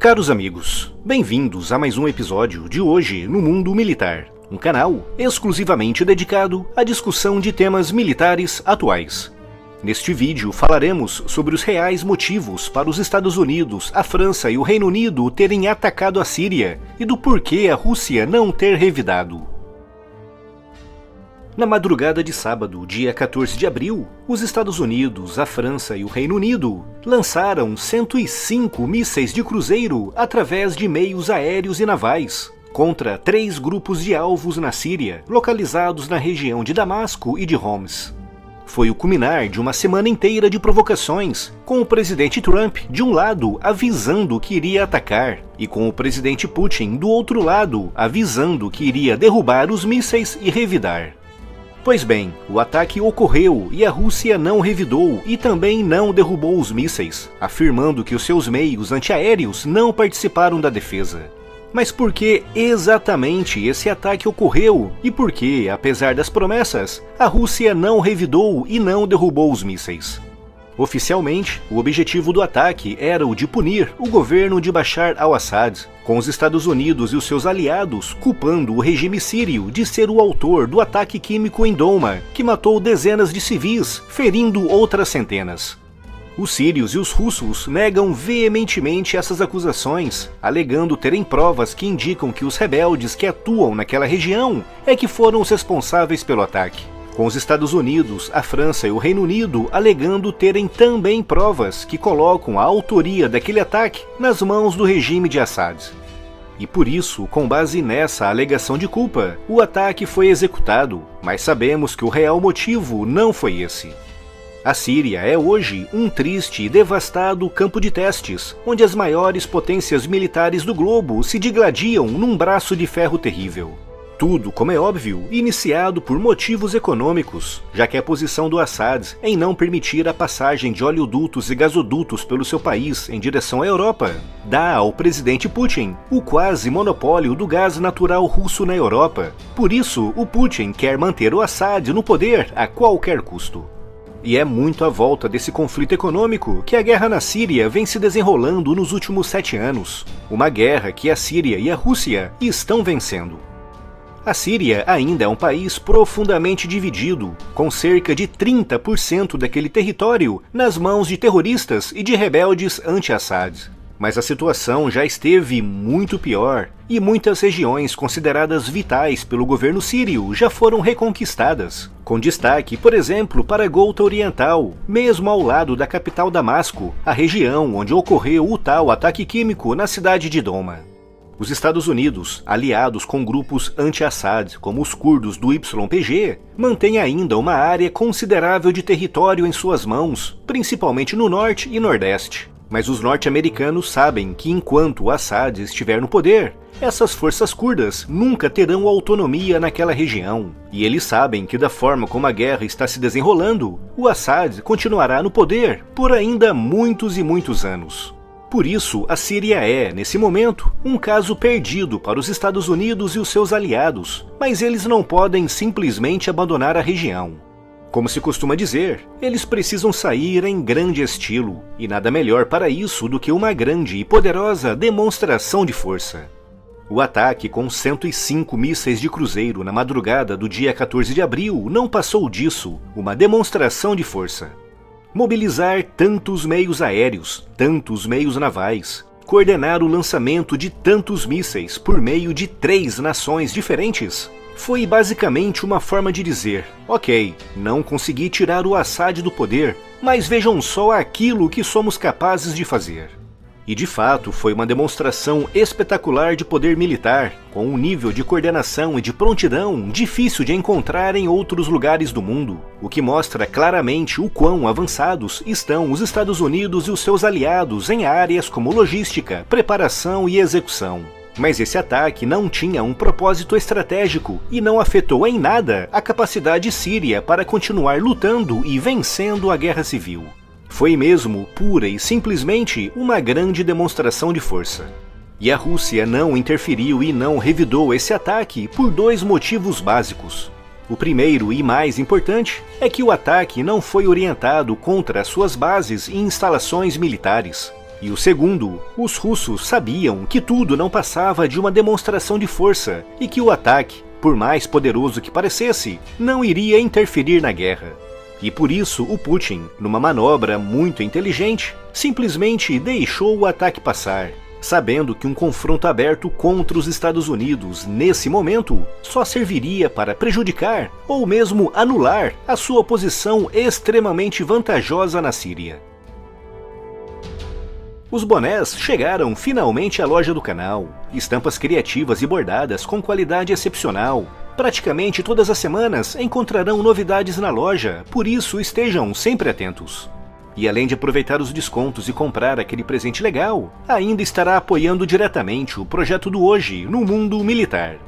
Caros amigos, bem-vindos a mais um episódio de Hoje no Mundo Militar, um canal exclusivamente dedicado à discussão de temas militares atuais. Neste vídeo falaremos sobre os reais motivos para os Estados Unidos, a França e o Reino Unido terem atacado a Síria e do porquê a Rússia não ter revidado. Na madrugada de sábado, dia 14 de abril, os Estados Unidos, a França e o Reino Unido lançaram 105 mísseis de cruzeiro através de meios aéreos e navais contra 3 grupos de alvos na Síria, localizados na região de Damasco e de Homs. Foi o culminar de uma semana inteira de provocações, com o presidente Trump, de um lado, avisando que iria atacar, e com o presidente Putin, do outro lado, avisando que iria derrubar os mísseis e revidar. Pois bem, o ataque ocorreu e a Rússia não revidou e também não derrubou os mísseis, afirmando que os seus meios antiaéreos não participaram da defesa. Mas por que exatamente esse ataque ocorreu e por que, apesar das promessas, a Rússia não revidou e não derrubou os mísseis? Oficialmente, o objetivo do ataque era o de punir o governo de Bashar al-Assad, com os Estados Unidos e os seus aliados culpando o regime sírio de ser o autor do ataque químico em Douma, que matou dezenas de civis, ferindo outras centenas. Os sírios e os russos negam veementemente essas acusações, alegando terem provas que indicam que os rebeldes que atuam naquela região é que foram os responsáveis pelo ataque, com os Estados Unidos, a França e o Reino Unido alegando terem também provas que colocam a autoria daquele ataque nas mãos do regime de Assad. E por isso, com base nessa alegação de culpa, o ataque foi executado, mas sabemos que o real motivo não foi esse. A Síria é hoje um triste e devastado campo de testes, onde as maiores potências militares do globo se digladiam num braço de ferro terrível. Tudo, como é óbvio, iniciado por motivos econômicos, já que a posição do Assad em não permitir a passagem de oleodutos e gasodutos pelo seu país em direção à Europa dá ao presidente Putin o quase monopólio do gás natural russo na Europa. Por isso, o Putin quer manter o Assad no poder a qualquer custo. E é muito à volta desse conflito econômico que a guerra na Síria vem se desenrolando nos últimos 7 anos. Uma guerra que a Síria e a Rússia estão vencendo. A Síria ainda é um país profundamente dividido, com cerca de 30% daquele território nas mãos de terroristas e de rebeldes anti-Assad. Mas a situação já esteve muito pior, e muitas regiões consideradas vitais pelo governo sírio já foram reconquistadas, com destaque, por exemplo, para Ghouta Oriental, mesmo ao lado da capital Damasco, a região onde ocorreu o tal ataque químico na cidade de Douma. Os Estados Unidos, aliados com grupos anti-Assad, como os curdos do YPG, mantêm ainda uma área considerável de território em suas mãos, principalmente no norte e nordeste. Mas os norte-americanos sabem que enquanto o Assad estiver no poder, essas forças curdas nunca terão autonomia naquela região. E eles sabem que da forma como a guerra está se desenrolando, o Assad continuará no poder por ainda muitos e muitos anos. Por isso, a Síria é, nesse momento, um caso perdido para os Estados Unidos e os seus aliados, mas eles não podem simplesmente abandonar a região. Como se costuma dizer, eles precisam sair em grande estilo, e nada melhor para isso do que uma grande e poderosa demonstração de força. O ataque com 105 mísseis de cruzeiro na madrugada do dia 14 de abril não passou disso, uma demonstração de força. Mobilizar tantos meios aéreos, tantos meios navais, coordenar o lançamento de tantos mísseis por meio de 3 nações diferentes, foi basicamente uma forma de dizer, ok, não consegui tirar o Assad do poder, mas vejam só aquilo que somos capazes de fazer. E de fato foi uma demonstração espetacular de poder militar, com um nível de coordenação e de prontidão difícil de encontrar em outros lugares do mundo, o que mostra claramente o quão avançados estão os Estados Unidos e os seus aliados em áreas como logística, preparação e execução. Mas esse ataque não tinha um propósito estratégico e não afetou em nada a capacidade síria para continuar lutando e vencendo a guerra civil. Foi mesmo, pura e simplesmente, uma grande demonstração de força. E a Rússia não interferiu e não revidou esse ataque por 2 motivos básicos. O primeiro e mais importante é que o ataque não foi orientado contra suas bases e instalações militares. E o segundo, os russos sabiam que tudo não passava de uma demonstração de força e que o ataque, por mais poderoso que parecesse, não iria interferir na guerra. E por isso o Putin, numa manobra muito inteligente, simplesmente deixou o ataque passar, sabendo que um confronto aberto contra os Estados Unidos nesse momento só serviria para prejudicar ou mesmo anular a sua posição extremamente vantajosa na Síria. Os bonés chegaram finalmente à loja do canal, estampas criativas e bordadas com qualidade excepcional. Praticamente todas as semanas encontrarão novidades na loja, por isso estejam sempre atentos. E além de aproveitar os descontos e comprar aquele presente legal, ainda estará apoiando diretamente o projeto do Hoje no mundo militar.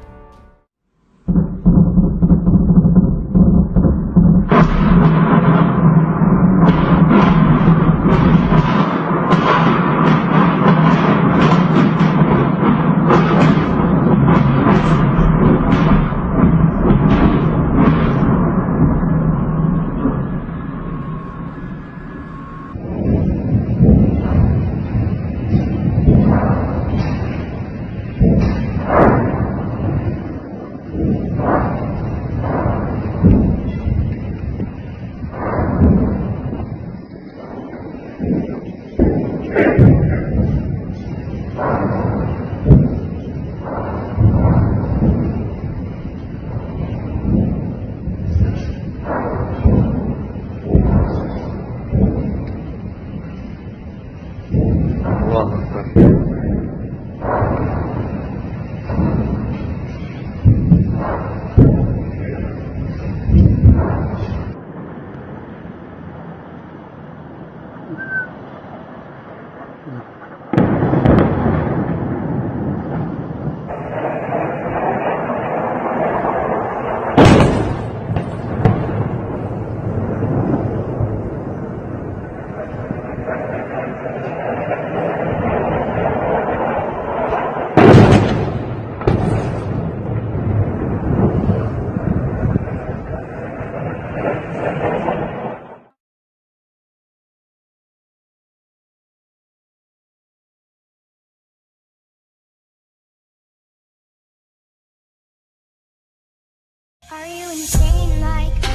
Are you insane like